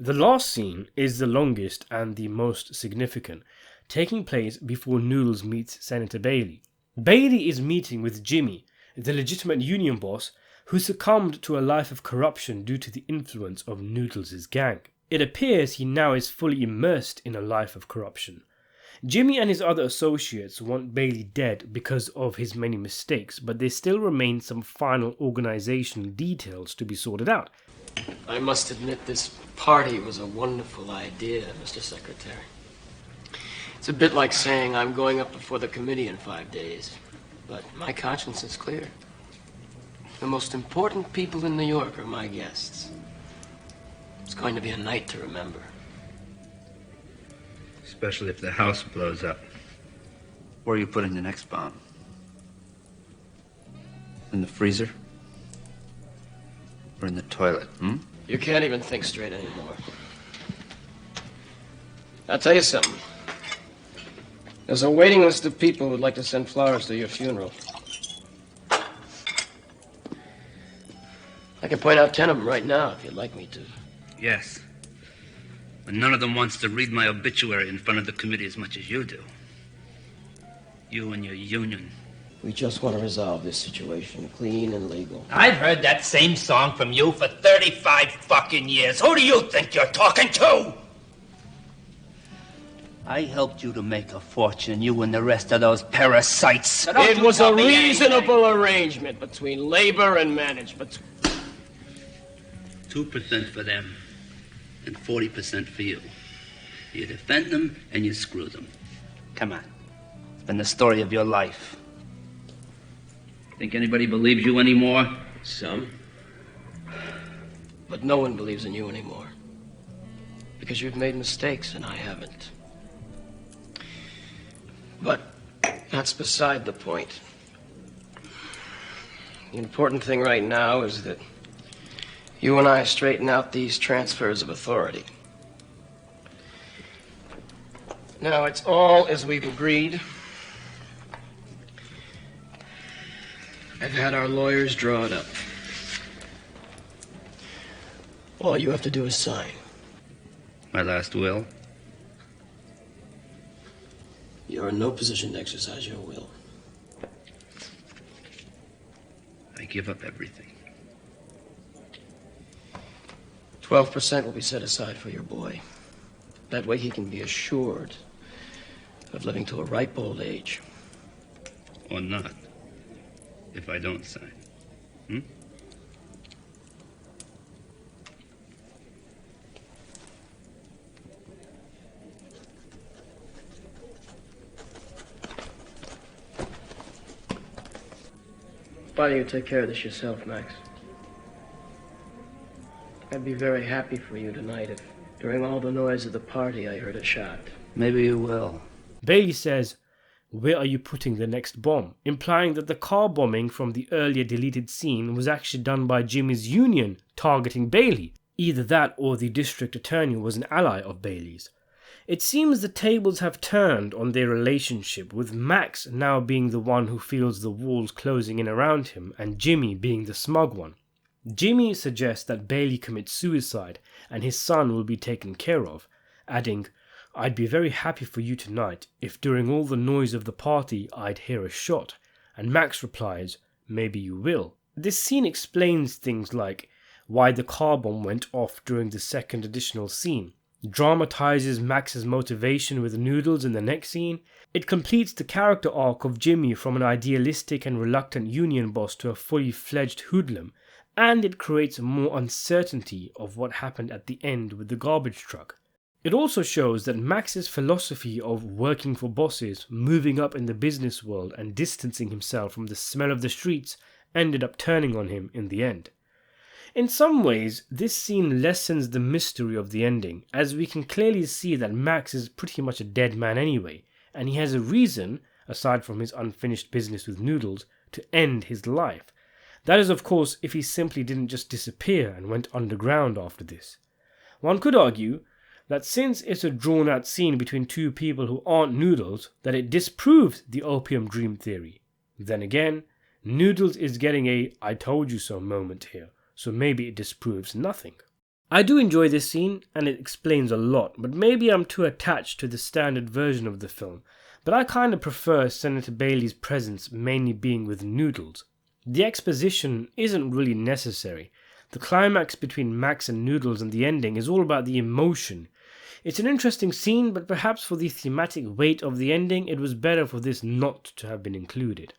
The last scene is the longest and the most significant, taking place before Noodles meets Senator Bailey. Bailey is meeting with Jimmy, the legitimate union boss who succumbed to a life of corruption due to the influence of Noodles' gang. It appears he now is fully immersed in a life of corruption. Jimmy and his other associates want Bailey dead because of his many mistakes, but there still remain some final organizational details to be sorted out. I must admit this party was a wonderful idea, Mr. Secretary. It's a bit like saying I'm going up before the committee in 5 days, but my conscience is clear. The most important people in New York are my guests. It's going to be a night to remember. Especially if the house blows up. Where are you putting the next bomb? In the freezer? Or in the toilet, You can't even think straight anymore. I'll tell you something. There's a waiting list of people who'd like to send flowers to your funeral. I can point out 10 of them right now if you'd like me to. Yes. But none of them wants to read my obituary in front of the committee as much as you do. You and your union. We just want to resolve this situation clean and legal. I've heard that same song from you for 35 fucking years. Who do you think you're talking to? I helped you to make a fortune, you and the rest of those parasites. It was a reasonable arrangement between labor and management. 2% for them and 40% for you. You defend them and you screw them. Come on. It's been the story of your life. Think anybody believes you anymore? Some. But no one believes in you anymore. Because you've made mistakes and I haven't. But that's beside the point. The important thing right now is that you and I straighten out these transfers of authority. Now, it's all as we've agreed. I've had our lawyers draw it up. All you have to do is sign. My last will? You're in no position to exercise your will. I give up everything. 12% will be set aside for your boy. That way he can be assured of living to a ripe old age. Or not. If I don't sign. Why don't you take care of this yourself, Max? I'd be very happy for you tonight if, during all the noise of the party, I heard a shot. Maybe you will. Bailey says, "Where are you putting the next bomb?" implying that the car bombing from the earlier deleted scene was actually done by Jimmy's union targeting Bailey. Either that or the district attorney was an ally of Bailey's. It seems the tables have turned on their relationship, with Max now being the one who feels the walls closing in around him and Jimmy being the smug one. Jimmy suggests that Bailey commits suicide and his son will be taken care of, adding, "I'd be very happy for you tonight if during all the noise of the party I'd hear a shot," and Max replies, "Maybe you will." This scene explains things like why the car bomb went off during the second additional scene, dramatizes Max's motivation with Noodles in the next scene. It completes the character arc of Jimmy from an idealistic and reluctant union boss to a fully fledged hoodlum, and it creates more uncertainty of what happened at the end with the garbage truck. It also shows that Max's philosophy of working for bosses, moving up in the business world and distancing himself from the smell of the streets ended up turning on him in the end. In some ways, this scene lessens the mystery of the ending, as we can clearly see that Max is pretty much a dead man anyway, and he has a reason, aside from his unfinished business with Noodles, to end his life. That is, of course, if he simply didn't just disappear and went underground after this. One could argue that since it's a drawn-out scene between two people who aren't Noodles, that it disproves the opium dream theory. Then again, Noodles is getting a "I told you so" moment here, so maybe it disproves nothing. I do enjoy this scene, and it explains a lot, but maybe I'm too attached to the standard version of the film, but I kinda prefer Senator Bailey's presence mainly being with Noodles. The exposition isn't really necessary. The climax between Max and Noodles and the ending is all about the emotion. It's an interesting scene, but perhaps for the thematic weight of the ending, it was better for this not to have been included.